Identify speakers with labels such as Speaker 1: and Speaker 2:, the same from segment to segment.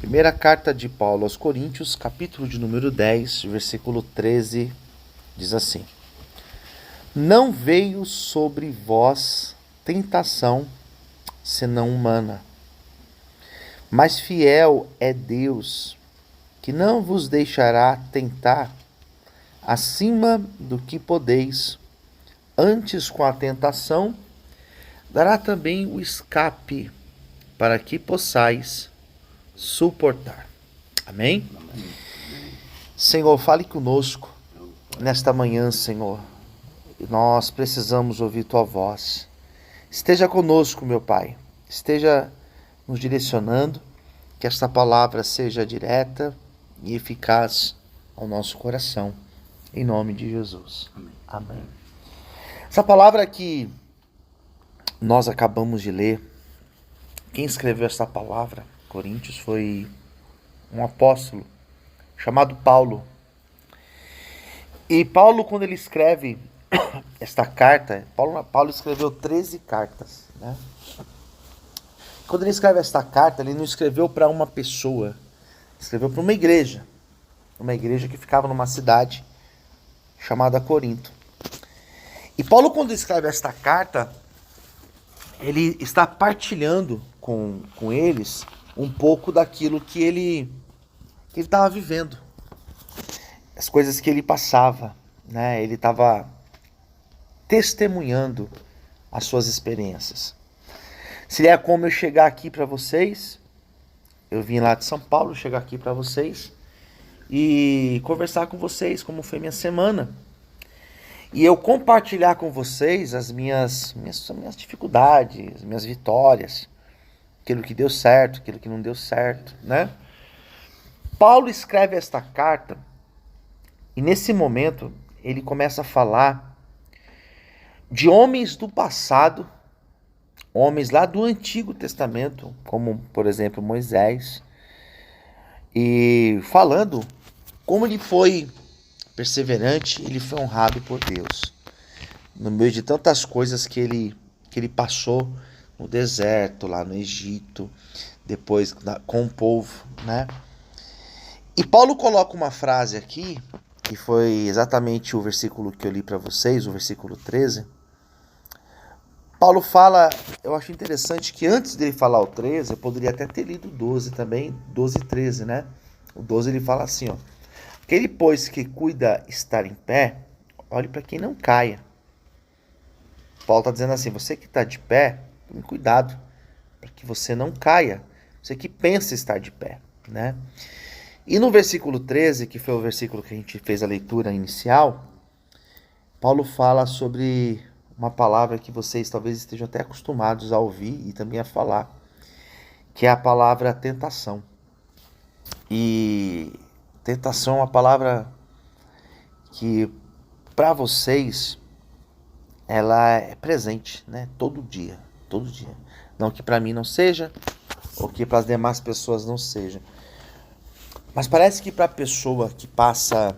Speaker 1: Primeira carta de Paulo aos Coríntios, capítulo de número 10, versículo 13, diz assim: Não veio sobre vós tentação senão humana, mas fiel é Deus, que não vos deixará tentar acima do que podeis, antes com a tentação dará também o escape, para que possais suportar. Amém? Senhor, fale conosco nesta manhã, Senhor. Nós precisamos ouvir Tua voz. Esteja conosco, meu Pai. Esteja nos direcionando, que esta palavra seja direta e eficaz ao nosso coração. Em nome de Jesus. Amém. Essa palavra que nós acabamos de ler, quem escreveu essa palavra, Coríntios, foi um apóstolo chamado Paulo. E Paulo, quando ele escreve esta carta, Paulo escreveu 13 cartas, né? Quando ele escreve esta carta, ele não escreveu para uma pessoa, escreveu para uma igreja que ficava numa cidade chamada Corinto. E Paulo, quando escreve esta carta, ele está partilhando com eles um pouco daquilo que ele estava vivendo, as coisas que ele passava, né? Ele estava testemunhando as suas experiências. Seria como eu chegar aqui para vocês, eu vim lá de São Paulo, chegar aqui para vocês e conversar com vocês como foi minha semana. E eu compartilhar com vocês as minhas dificuldades, as minhas vitórias, aquilo que deu certo, aquilo que não deu certo, né? Paulo escreve esta carta e nesse momento ele começa a falar de homens do passado, homens lá do Antigo Testamento, como por exemplo Moisés, e falando como ele foi perseverante, ele foi honrado por Deus no meio de tantas coisas que ele passou no deserto, lá no Egito, depois com o povo, né? E Paulo coloca uma frase aqui, que foi exatamente o versículo que eu li para vocês, o versículo 13. Paulo fala, eu acho interessante que antes dele falar o 13, eu poderia até ter lido o 12 também, 12 e 13, né? O 12 ele fala assim, ó: Aquele, pois, que cuida estar em pé, olhe para quem não caia. Paulo está dizendo assim, você que está de pé, tome cuidado, para que você não caia. Você que pensa estar de pé, né? E no versículo 13, que foi o versículo que a gente fez a leitura inicial, Paulo fala sobre uma palavra que vocês talvez estejam até acostumados a ouvir e também a falar, que é a palavra tentação. E tentação é uma palavra que para vocês ela é presente, né? Todo dia. Não que para mim não seja, ou que para as demais pessoas não seja. Mas parece que para a pessoa que passa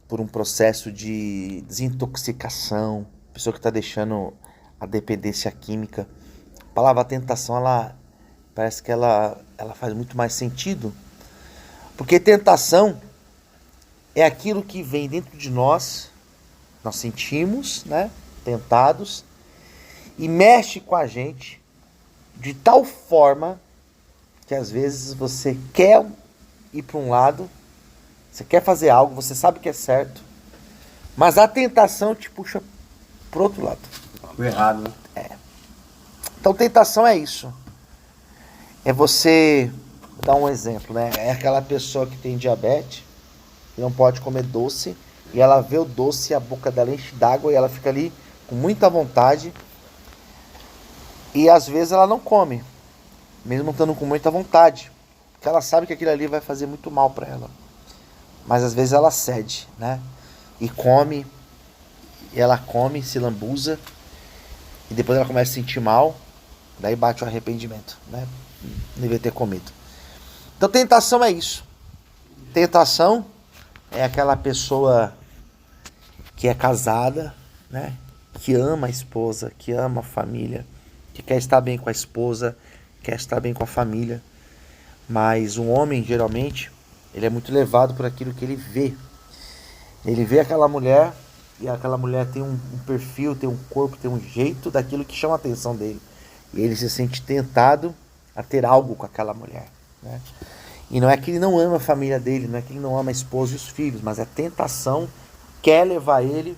Speaker 1: por um processo de desintoxicação, pessoa que está deixando a dependência química, a palavra tentação, ela parece que ela faz muito mais sentido. Porque tentação é aquilo que vem dentro de nós sentimos, né, tentados, e mexe com a gente de tal forma que às vezes você quer ir para um lado, você quer fazer algo, você sabe que é certo, mas a tentação te puxa pro outro lado.
Speaker 2: O errado, né?
Speaker 1: Então tentação é isso. É você, vou dar um exemplo, né? É aquela pessoa que tem diabetes, que não pode comer doce, e ela vê o doce e a boca dela enche d'água e ela fica ali com muita vontade, e às vezes ela não come, mesmo estando com muita vontade, porque ela sabe que aquilo ali vai fazer muito mal para ela. Mas às vezes ela cede, né? E come, se lambuza, e depois ela começa a se sentir mal, daí bate o arrependimento, né? Não devia ter comido. Então tentação é isso. Tentação é aquela pessoa que é casada, né? Que ama a esposa, que ama a família, que quer estar bem com a esposa, quer estar bem com a família, Mas um homem, geralmente, ele é muito levado por aquilo que ele vê. Ele vê aquela mulher e aquela mulher tem um perfil, tem um corpo, tem um jeito daquilo que chama a atenção dele. E ele se sente tentado a ter algo com aquela mulher, né? E não é que ele não ama a família dele, não é que ele não ama a esposa e os filhos, mas a tentação quer levar ele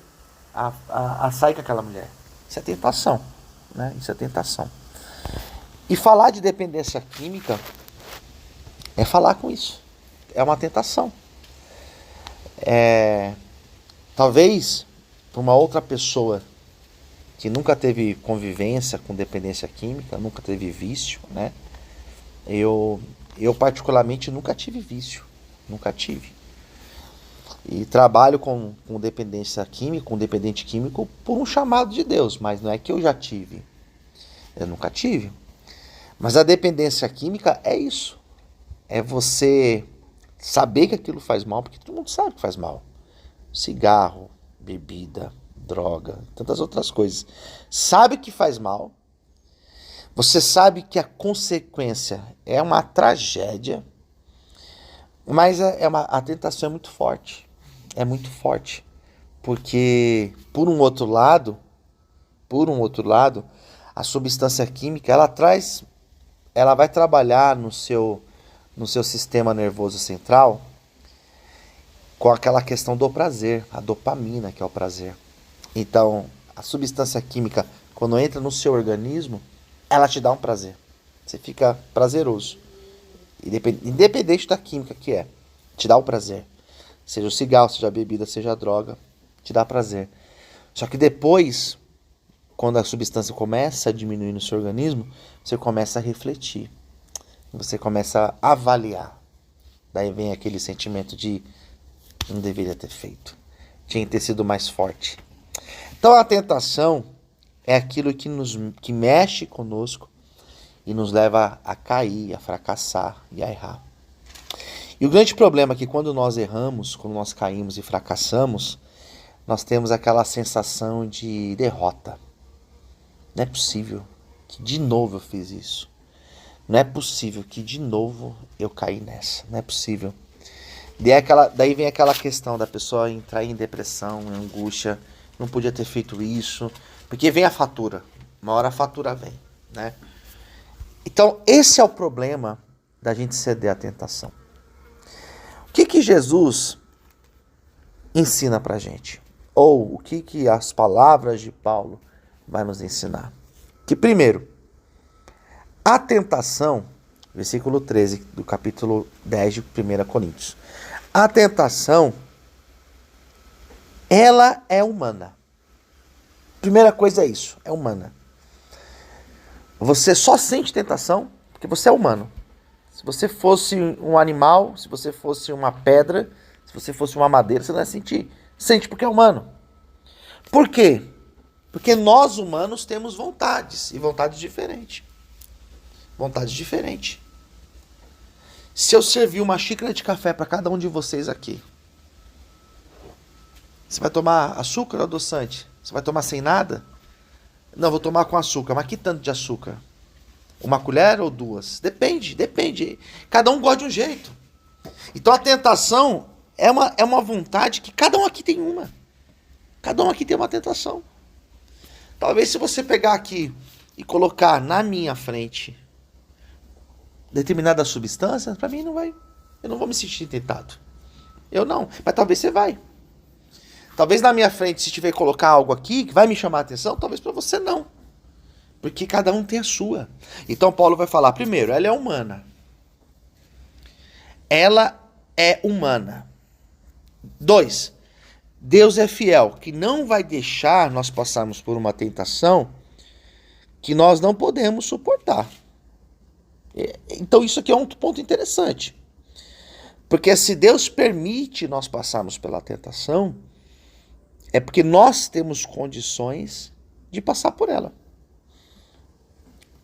Speaker 1: a sair com aquela mulher. Isso é tentação, né? Isso é tentação. E falar de dependência química é falar com isso. É uma tentação. Talvez para uma outra pessoa que nunca teve convivência com dependência química, nunca teve vício, né? Eu particularmente nunca tive vício. Nunca tive. E trabalho com dependência química, com dependente químico por um chamado de Deus, mas não é que eu já tive. Eu nunca tive. Mas a dependência química é isso. É você saber que aquilo faz mal, porque todo mundo sabe que faz mal. Cigarro, bebida, droga, tantas outras coisas. Sabe que faz mal. Você sabe que a consequência é uma tragédia, mas a tentação é muito forte. É muito forte. Porque, por um outro lado, a substância química, ela vai trabalhar no seu sistema nervoso central com aquela questão do prazer, a dopamina, que é o prazer. Então, a substância química, quando entra no seu organismo, ela te dá um prazer. Você fica prazeroso. Independente da química que é, te dá o prazer. Seja o cigarro, seja a bebida, seja a droga, te dá prazer. Só que depois, quando a substância começa a diminuir no seu organismo, você começa a refletir. Você começa a avaliar. Daí vem aquele sentimento de não deveria ter feito. Tinha que ter sido mais forte. Então a tentação é aquilo que mexe conosco e nos leva a cair, a fracassar e a errar. E o grande problema é que quando nós erramos, quando nós caímos e fracassamos, nós temos aquela sensação de derrota. Não é possível que de novo eu fiz isso. Não é possível que de novo eu caí nessa. Não é possível. Daí vem aquela questão da pessoa entrar em depressão, em angústia. Não podia ter feito isso. Porque vem a fatura. Uma hora a fatura vem, né? Então esse é o problema da gente ceder à tentação. O que Jesus ensina pra gente? Ou o que as palavras de Paulo vai nos ensinar? Que primeiro, a tentação, versículo 13 do capítulo 10 de 1 Coríntios. A tentação, ela é humana. Primeira coisa é isso, é humana. Você só sente tentação porque você é humano. Se você fosse um animal, se você fosse uma pedra, se você fosse uma madeira, você não ia sentir. Sente porque é humano. Por quê? Porque nós humanos temos vontades, e vontades diferentes. Vontades diferentes. Se eu servir uma xícara de café para cada um de vocês aqui, você vai tomar açúcar ou adoçante? Você vai tomar sem nada? Não, vou tomar com açúcar. Mas que tanto de açúcar? Uma colher ou duas? Depende. Cada um gosta de um jeito. Então a tentação é uma vontade que cada um aqui tem uma. Cada um aqui tem uma tentação. Talvez se você pegar aqui e colocar na minha frente determinada substância, para mim não vai. Eu não vou me sentir tentado. Eu não. Mas talvez você vai. Talvez na minha frente, se tiver que colocar algo aqui que vai me chamar a atenção, talvez para você não. Porque cada um tem a sua. Então Paulo vai falar, primeiro, ela é humana. Ela é humana. 2, Deus é fiel, que não vai deixar nós passarmos por uma tentação que nós não podemos suportar. Então isso aqui é um ponto interessante. Porque se Deus permite nós passarmos pela tentação, é porque nós temos condições de passar por ela.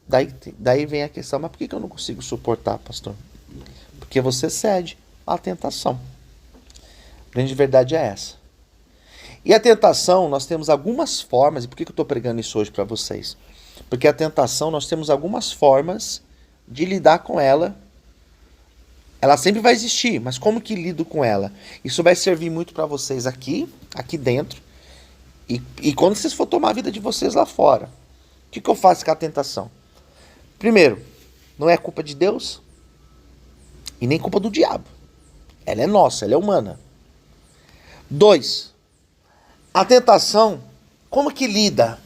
Speaker 1: Daí vem a questão, mas por que eu não consigo suportar, pastor? Porque você cede à tentação. A grande verdade é essa. E a tentação, nós temos algumas formas, e por que eu estou pregando isso hoje para vocês? Porque a tentação, nós temos algumas formas de lidar com ela Ela sempre vai existir, mas como que lido com ela? Isso vai servir muito para vocês aqui dentro, e quando vocês for tomar a vida de vocês lá fora. O que eu faço com a tentação? Primeiro, não é culpa de Deus e nem culpa do diabo. Ela é nossa, ela é humana. 2, a tentação, como que lida?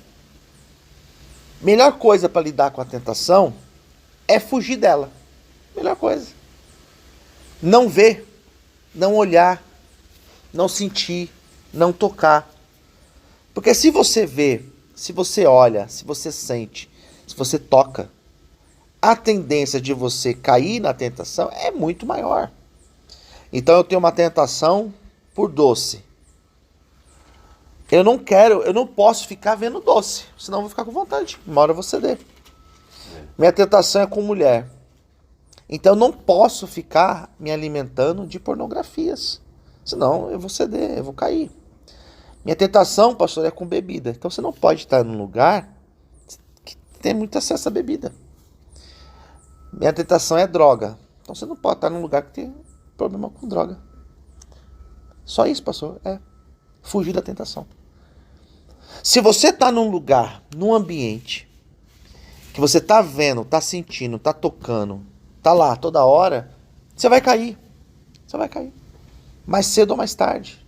Speaker 1: Melhor coisa para lidar com a tentação é fugir dela. Melhor coisa. Não ver, não olhar, não sentir, não tocar. Porque se você vê, se você olha, se você sente, se você toca, a tendência de você cair na tentação é muito maior. Então eu tenho uma tentação por doce. Eu não posso ficar vendo doce, senão eu vou ficar com vontade. Uma hora eu vou ceder. Minha tentação é com mulher. Então eu não posso ficar me alimentando de pornografias, senão eu vou ceder, eu vou cair. Minha tentação, pastor, é com bebida. Então você não pode estar num lugar que tem muito acesso à bebida. Minha tentação é droga. Então você não pode estar num lugar que tem problema com droga. Só isso, pastor. É fugir da tentação. Se você está num lugar, num ambiente, que você está vendo, está sentindo, está tocando, está lá toda hora, você vai cair. Você vai cair. Mais cedo ou mais tarde.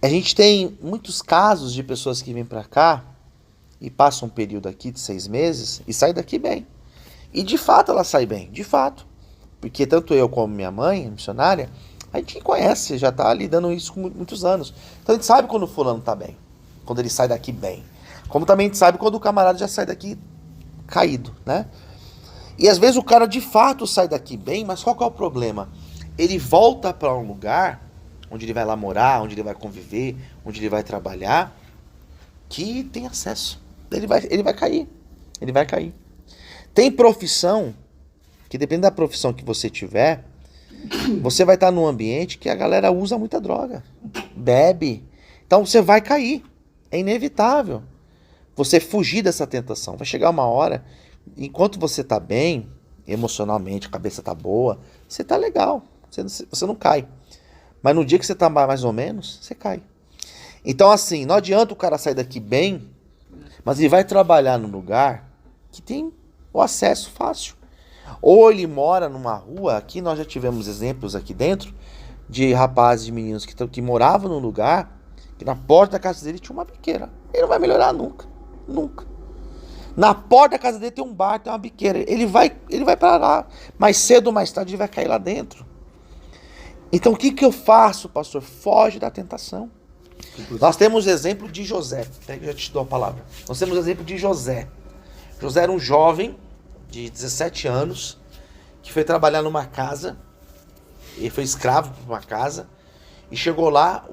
Speaker 1: A gente tem muitos casos de pessoas que vêm para cá e passam um período aqui de 6 meses e saem daqui bem. E de fato ela sai bem, de fato. Porque tanto eu como minha mãe, missionária, a gente conhece, já está lidando isso com muitos anos. Então a gente sabe quando o fulano está bem, quando ele sai daqui bem. Como também a gente sabe quando o camarada já sai daqui caído, né? E às vezes o cara de fato sai daqui bem, mas qual que é o problema? Ele volta para um lugar onde ele vai lá morar, onde ele vai conviver, onde ele vai trabalhar, que tem acesso. Ele vai cair. Ele vai cair. Tem profissão que, depende da profissão que você tiver, você vai estar num ambiente que a galera usa muita droga, bebe. Então você vai cair. É inevitável você fugir dessa tentação. Vai chegar uma hora, enquanto você está bem, emocionalmente, a cabeça está boa, você está legal, você não cai. Mas no dia que você está mais ou menos, você cai. Então assim, não adianta o cara sair daqui bem, mas ele vai trabalhar num lugar que tem o acesso fácil. Ou ele mora numa rua, aqui nós já tivemos exemplos aqui dentro, de rapazes e meninos que moravam num lugar, que na porta da casa dele tinha uma biqueira. Ele não vai melhorar nunca, nunca. Na porta da casa dele tem um bar, tem uma biqueira. Ele vai para lá, mais cedo ou mais tarde ele vai cair lá dentro. Então o que eu faço, pastor? Foge da tentação. Nós temos o exemplo de José. Eu já te dou a palavra. Nós temos o exemplo de José. José era um jovem de 17 anos que foi trabalhar numa casa. Ele foi escravo para uma casa. E chegou lá,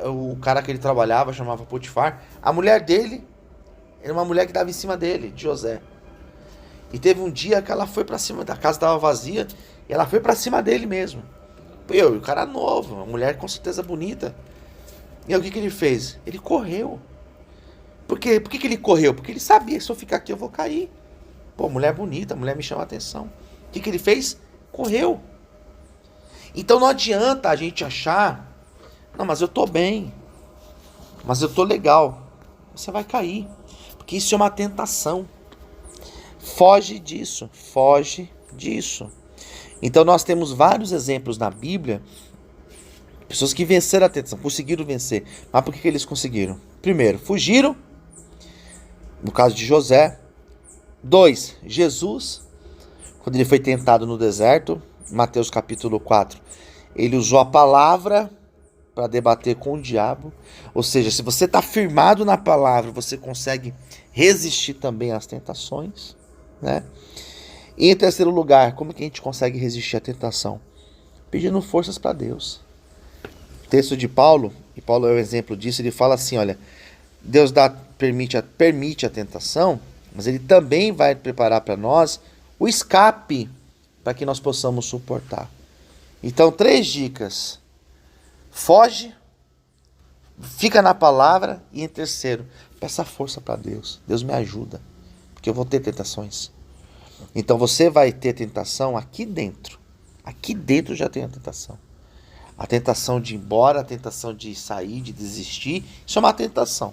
Speaker 1: o cara que ele trabalhava chamava Potifar. A mulher dele era uma mulher que estava em cima dele, de José. E teve um dia que ela foi para cima, a casa estava vazia, e ela foi para cima dele mesmo. O cara novo, uma mulher com certeza bonita. E aí o que ele fez? Ele correu. Por quê? Por que ele correu? Porque ele sabia que se eu ficar aqui eu vou cair. Pô, mulher bonita, mulher me chama a atenção. O que ele fez? Correu. Então não adianta a gente achar, não, mas eu tô bem, mas eu tô legal. Você vai cair, porque isso é uma tentação. Foge disso, foge disso. Então nós temos vários exemplos na Bíblia, pessoas que venceram a tentação, conseguiram vencer. Mas por que eles conseguiram? Primeiro, fugiram, no caso de José. 2, Jesus, quando ele foi tentado no deserto, Mateus capítulo 4, ele usou a palavra para debater com o diabo. Ou seja, se você está firmado na palavra, você consegue resistir também às tentações, né? E em terceiro lugar, como que a gente consegue resistir à tentação? Pedindo forças para Deus. O texto de Paulo, e Paulo é o exemplo disso, ele fala assim, olha, Deus permite a tentação, mas ele também vai preparar para nós o escape para que nós possamos suportar. Então, 3 dicas. Foge, fica na palavra e em terceiro, peça força para Deus. Deus me ajuda, porque eu vou ter tentações. Então você vai ter tentação aqui dentro. Aqui dentro já tem a tentação. A tentação de ir embora, a tentação de sair, de desistir. Isso é uma tentação.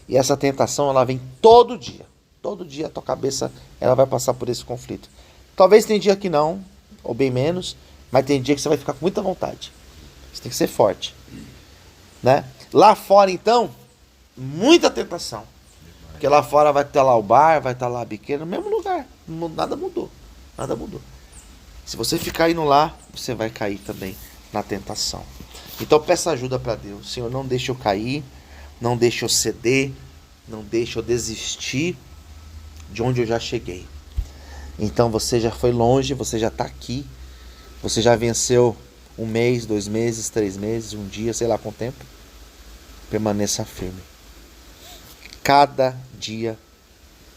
Speaker 1: E essa tentação, ela vem todo dia. Todo dia a tua cabeça, ela vai passar por esse conflito. Talvez tem dia que não, ou bem menos, mas tem dia que você vai ficar com muita vontade. Você tem que ser forte, né? Lá fora, então, muita tentação. Porque lá fora vai estar lá o bar, vai estar lá a biqueira, no mesmo lugar. Nada mudou. Nada mudou. Se você ficar indo lá, você vai cair também na tentação. Então peça ajuda para Deus. Senhor, não deixe eu cair, não deixe eu ceder, não deixe eu desistir de onde eu já cheguei. Então você já foi longe, você já está aqui, você já venceu 1 mês, 2 meses, 3 meses, 1 dia, sei lá quanto tempo. Permaneça firme. Cada dia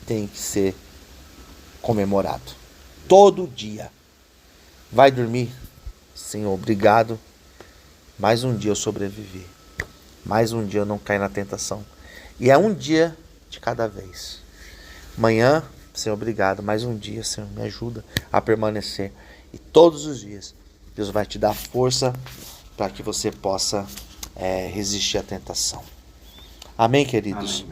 Speaker 1: tem que ser comemorado. Todo dia. Vai dormir? Senhor, obrigado. Mais um dia eu sobrevivi. Mais um dia eu não caí na tentação. E é um dia de cada vez. Amanhã, Senhor, obrigado. Mais um dia, Senhor, me ajuda a permanecer. E todos os dias, Deus vai te dar força para que você possa resistir à tentação. Amém, queridos? Amém.